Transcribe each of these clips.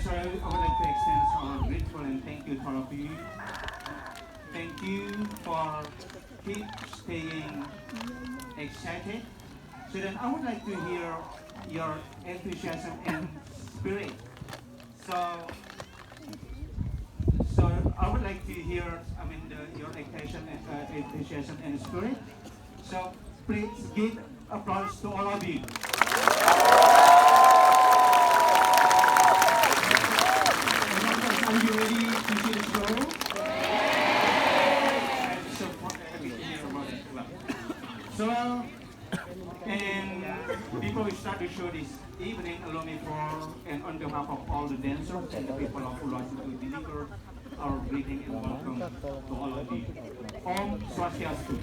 So I would like to extend our grateful and thank you to all of you. Thank you for keep staying excited. So then I would like to hear your enthusiasm and spirit. So, so I would like to hear, your enthusiasm and spirit. So please give applause to all of you. Are you ready to see the show? I'm so happy to hear about it. So, and before we start the show this evening, allow me for, and on behalf of all the dancers and the people of Uluwatu to deliver our greeting and welcome to all of you. Om Swastiastu.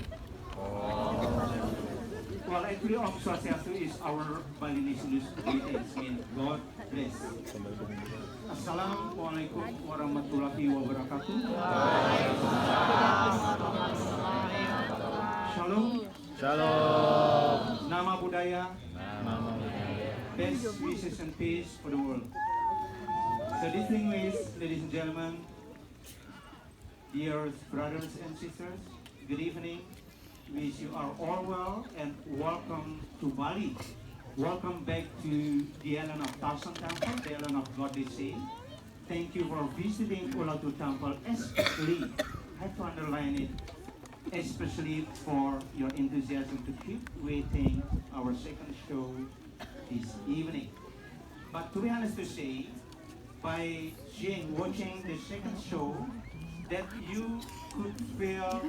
Well, actually, Om Swastiastu is our Balinese greetings, mean God bless. Assalamualaikum warahmatullahi wabarakatuh. Shalom. Shalom. Nama Budaya. Best wishes and peace for the world. So distinguished ladies and gentlemen, dear brothers and sisters, good evening. Wish you are all well and welcome to Bali. Welcome back to the island of Tasan Temple, the island of Tradisi. Thank you for visiting Uluwatu Temple, especially, I have to underline it, especially for your enthusiasm to keep waiting our second show this evening. But to be honest to say, by watching the second show, that you could feel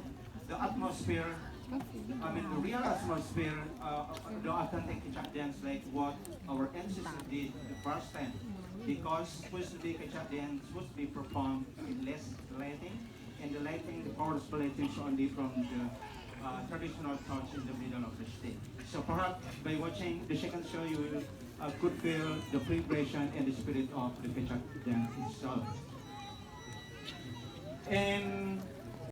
the atmosphere, the real atmosphere, the authentic Kecak dance like what our ancestors did the first time. Because supposed to be Kecak dance supposed to be performed in less lighting, and the lighting, the powerful lighting is only from the traditional torch in the middle of the stage. So perhaps by watching the second show, you will could feel the vibration and the spirit of the Kecak dance itself. And